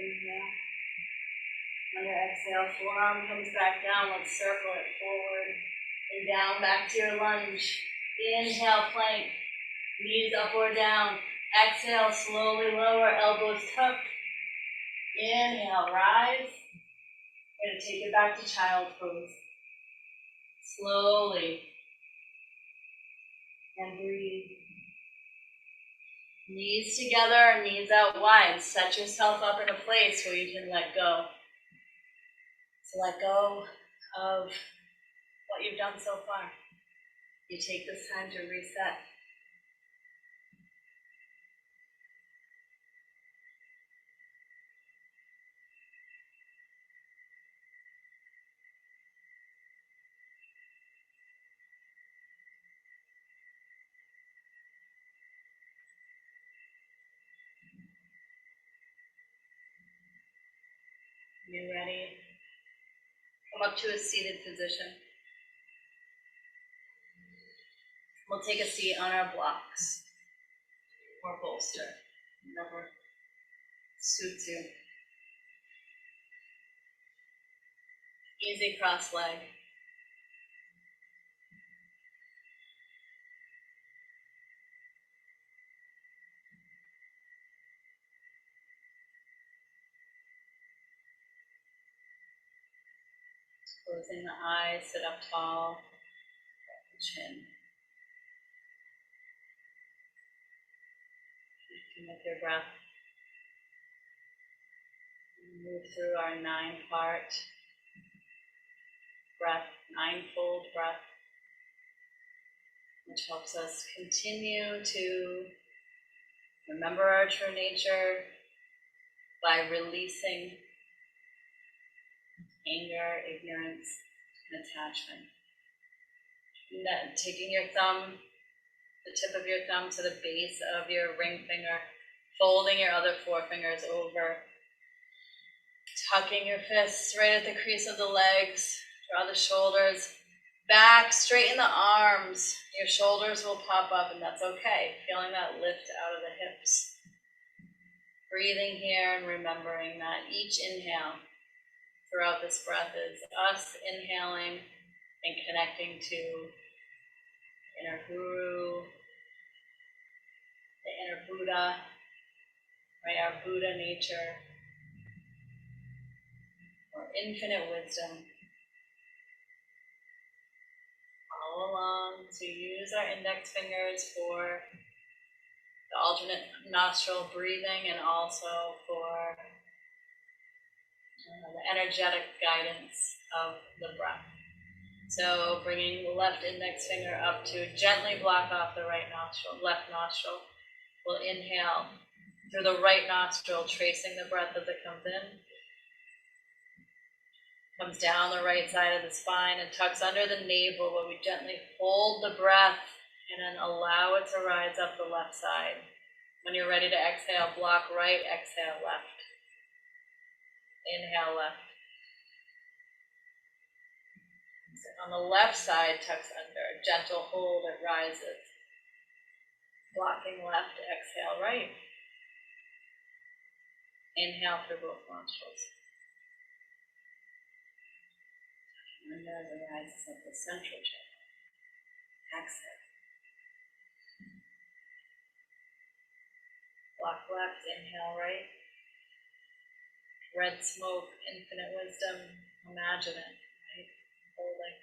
Inhale. On your exhale, forearm comes back down. Let's circle it forward and down, back to your lunge. Inhale, plank. Knees up or down. Exhale, slowly lower, elbows tucked. Inhale, rise. We're going to take it back to child pose. Slowly. And breathe. Knees together, knees out wide. Set yourself up in a place where you can let go. So let go of what you've done so far. You take this time to reset. You ready? Come up to a seated position. We'll take a seat on our blocks or bolster, whatever suits you. Easy cross leg. Closing the eyes, sit up tall, chin. Connecting with your breath. Move through our 9-part breath, 9-fold breath, which helps us continue to remember our true nature by releasing anger, ignorance, and attachment. And then taking your thumb, the tip of your thumb to the base of your ring finger, folding your other 4 fingers over, tucking your fists right at the crease of the legs, draw the shoulders back, straighten the arms. Your shoulders will pop up, and that's okay. Feeling that lift out of the hips. Breathing here and remembering that each inhale throughout this breath is us inhaling and connecting to inner guru, the inner Buddha, right? Our Buddha nature, or infinite wisdom. Follow along. So use our index fingers for the alternate nostril breathing and also for the energetic guidance of the breath. So bringing the left index finger up to gently block off the right nostril, left nostril. We'll inhale through the right nostril, tracing the breath as it comes in. Comes down the right side of the spine and tucks under the navel, where we gently hold the breath and then allow it to rise up the left side. When you're ready to exhale, block right, exhale left. Inhale left. On the left side, tucks under, gentle hold, it rises. Blocking left, exhale right. Inhale through both nostrils. Under as it rises up the central chakra. Exhale. Block left, inhale right. Red smoke, infinite wisdom, imagine it, right? Holding.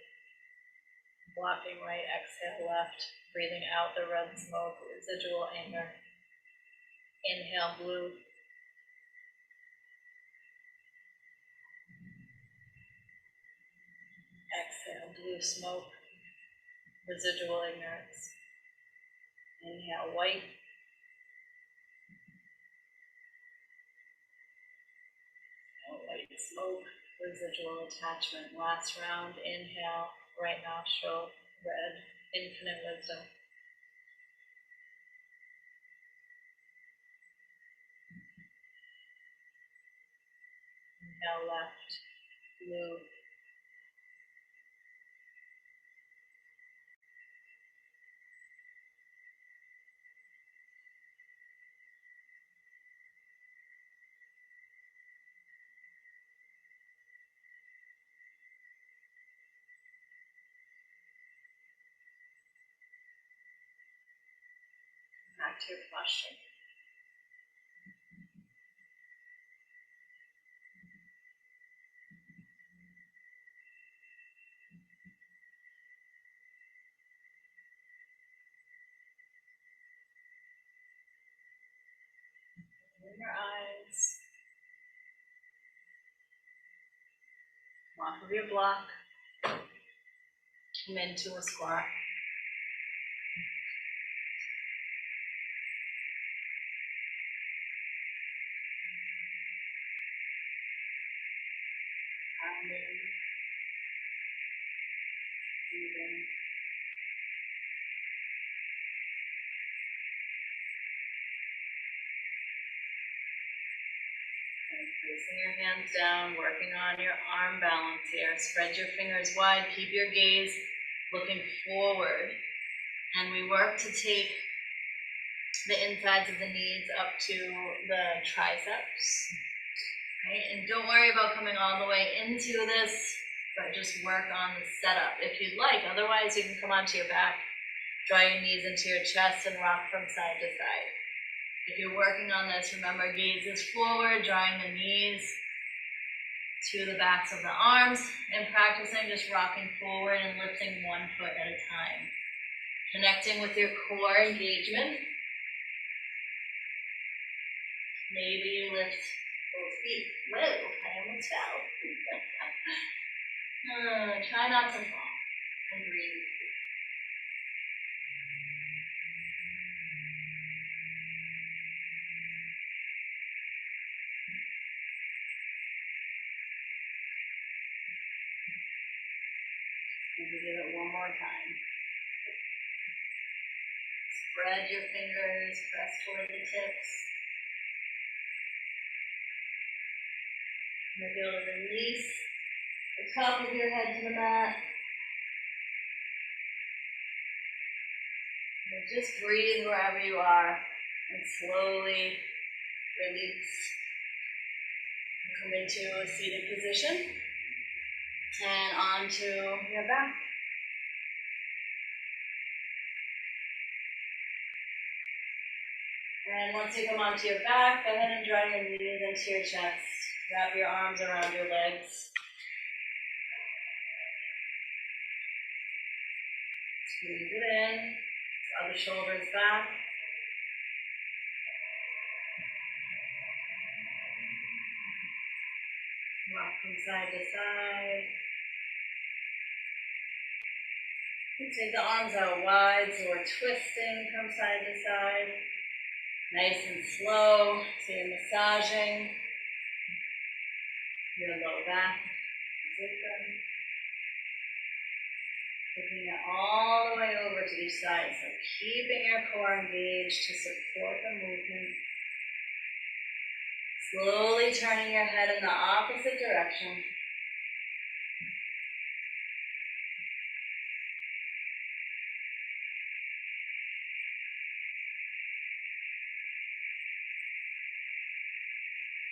Blocking right, exhale left. Breathing out the red smoke, residual anger. Inhale blue. Exhale blue smoke, residual ignorance. Inhale white. White smoke, residual attachment. Last round, inhale, right nostril, red, infinite wisdom. Inhale left, blue. Back to your posture. off of your block. Come into a squat. Grounding. Breathing. Placing your hands down, working on your arm balance here. Spread your fingers wide, keep your gaze looking forward. And we work to take the insides of the knees up to the triceps. Right? And don't worry about coming all the way into this, but just work on the setup if you'd like. Otherwise, you can come onto your back, draw your knees into your chest, and rock from side to side. If you're working on this, remember, gaze is forward, drawing the knees to the backs of the arms, and practicing just rocking forward and lifting one foot at a time. Connecting with your core engagement. Maybe you lift both feet. Whoa, I almost fell. Try not to fall. And breathe. Maybe give it one more time. Spread your fingers, press toward the tips. You might be able to release the top of your head to the mat. And just breathe wherever you are and slowly release. Come into a seated position and onto your back. And once you come onto your back, go ahead and draw your knees into your chest. Wrap your arms around your legs. Squeeze it in. Draw the shoulders back. Rock from side to side. And take the arms out wide, so we're twisting from side to side. Nice and slow, so you're massaging your low back. Taking it all the way over to each side, so keeping your core engaged to support the movement. Slowly turning your head in the opposite direction.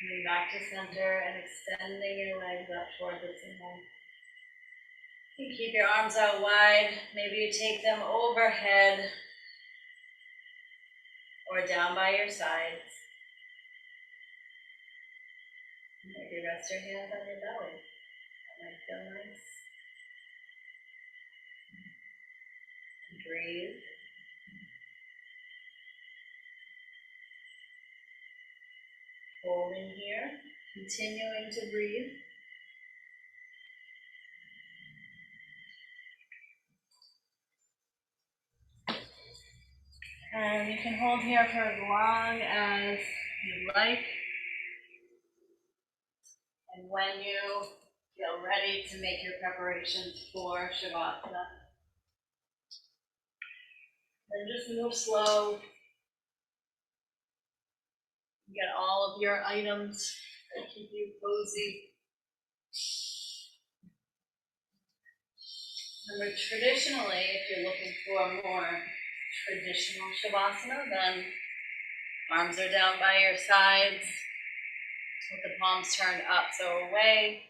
Coming back to center and extending your legs up toward the ceiling. You keep your arms out wide. Maybe you take them overhead or down by your sides. Maybe rest your hands on your belly. That might feel nice. And breathe. Holding here, continuing to breathe. And you can hold here for as long as you'd like. And when you feel ready to make your preparations for Shavasana, then just move slow. Get all of your items that keep you cozy. Remember, traditionally, if you're looking for more traditional Shavasana, then arms are down by your sides with the palms turned up, so away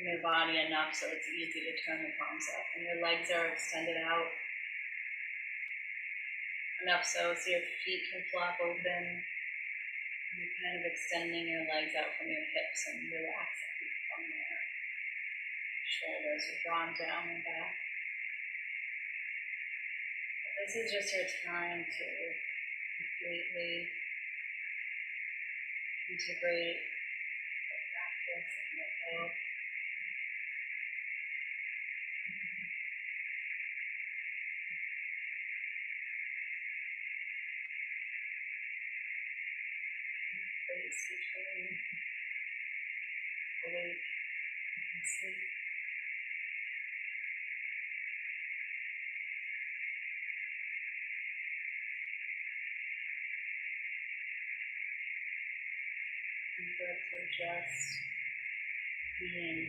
from your body enough so it's easy to turn the palms up. And your legs are extended out enough so your feet can flop open. You're kind of extending your legs out from your hips and relaxing from there. Shoulders are drawn down and back. This is just your time to completely integrate the practice and let go. space between awake and sleep. And good for just being.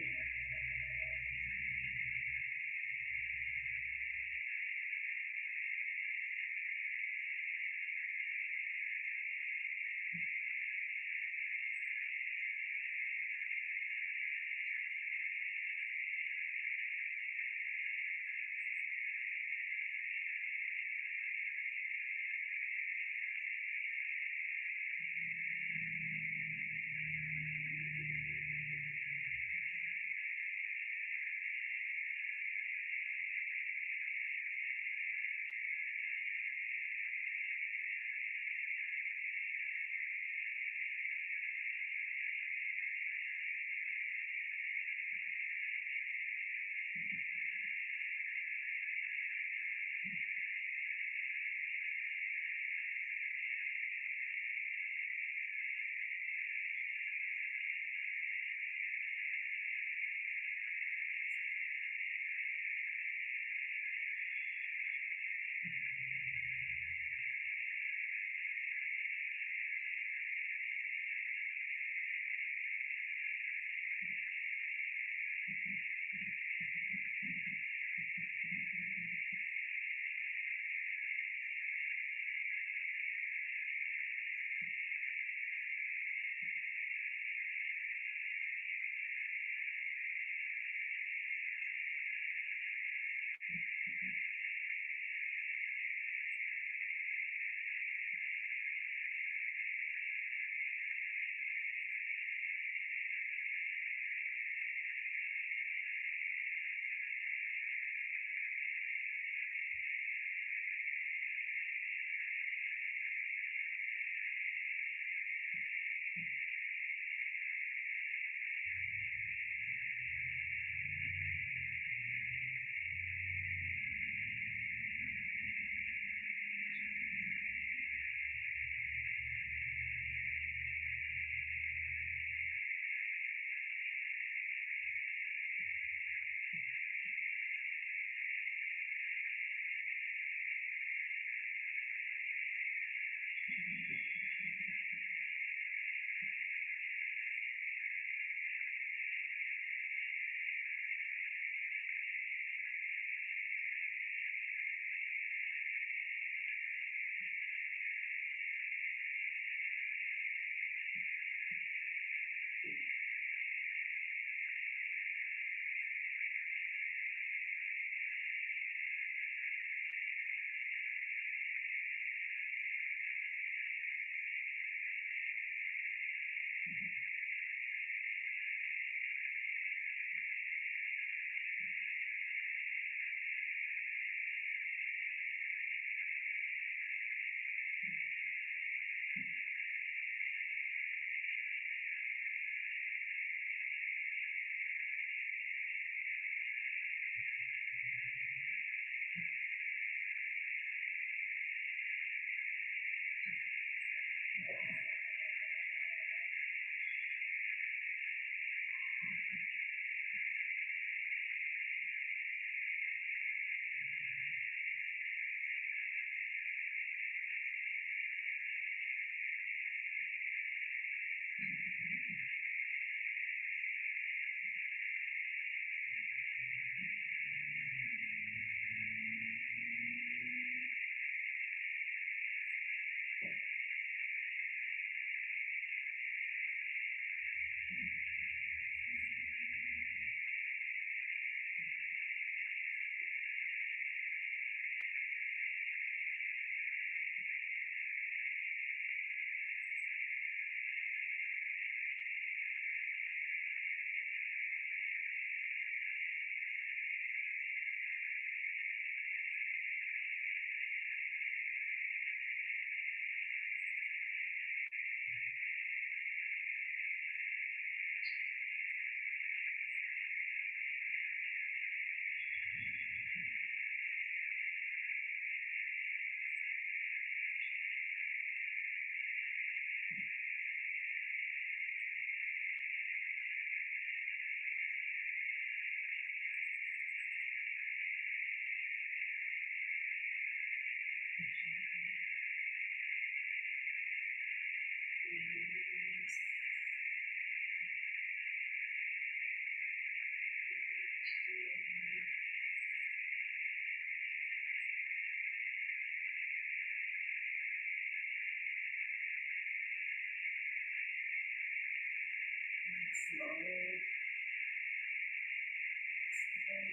Slowly,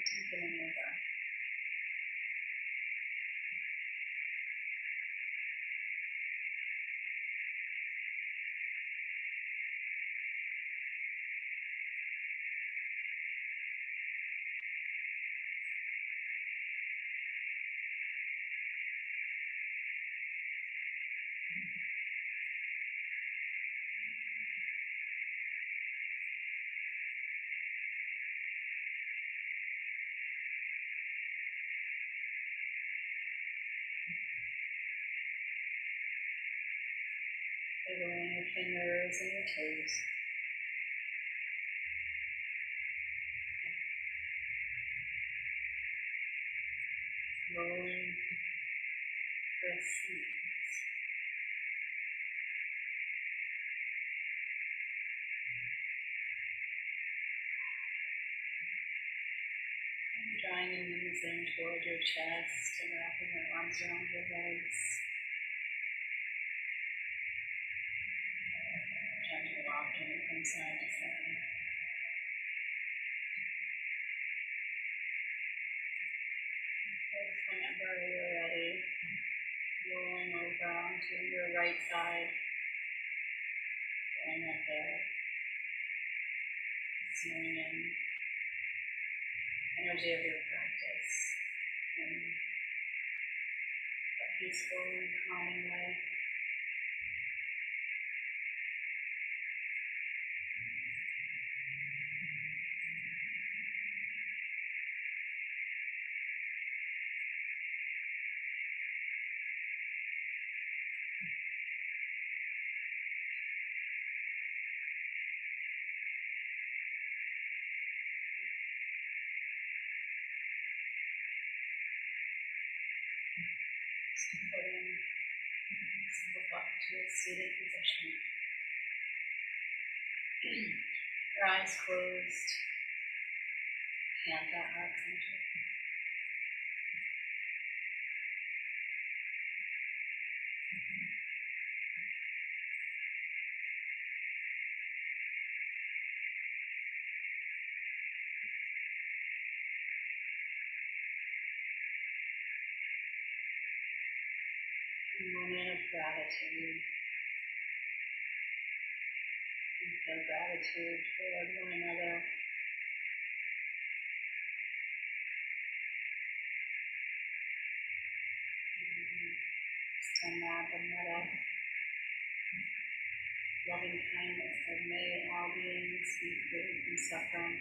deepening your breath. Wiggling your fingers and your toes. Rolling the sleeves. Drawing your knees in toward your chest and wrapping your arms around your legs. Gently rocking from side to side. Whenever you're ready, rolling over onto your right side. Going up there. Smelling in energy of your practice in a peaceful and calming way. Putting yourself up to a seated position. Your eyes closed, Hatha heart center. A moment of gratitude. You feel gratitude toward one another. Extend that and metta. Loving kindness that may all beings be free from suffering.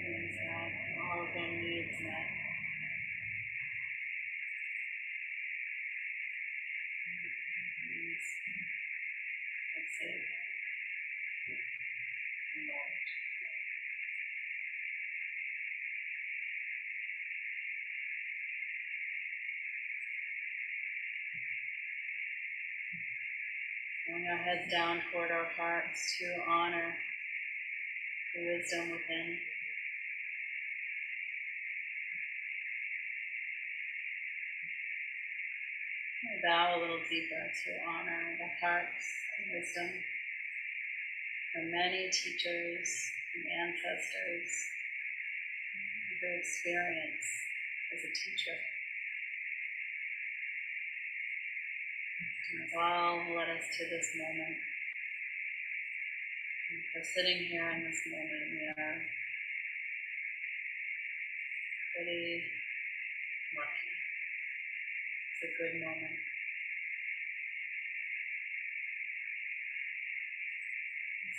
Means that all of their needs met. Means they're safe and loved. Bring our heads down toward our hearts to honor the wisdom within. We bow a little deeper to honor the hearts and wisdom from many teachers and ancestors, their experience as a teacher. And it's all led us to this moment. And for sitting here in this moment, we are pretty lucky. It's a good moment.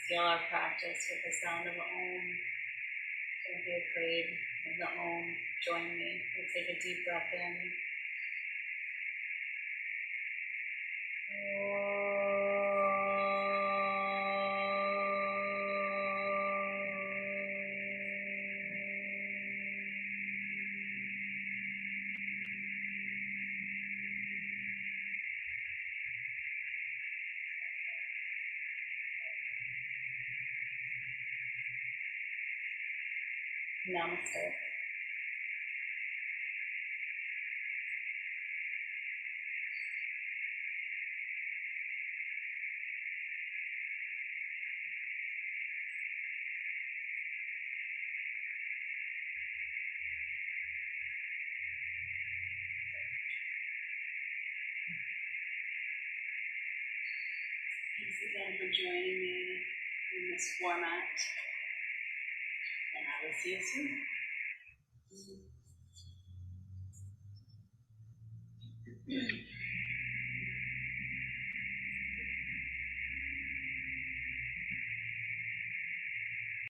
Seal our practice with the sound of Om. Don't be afraid of the Om. Join me. We'll take a deep breath in. Namaste. again for joining me in this format. And I will see you soon.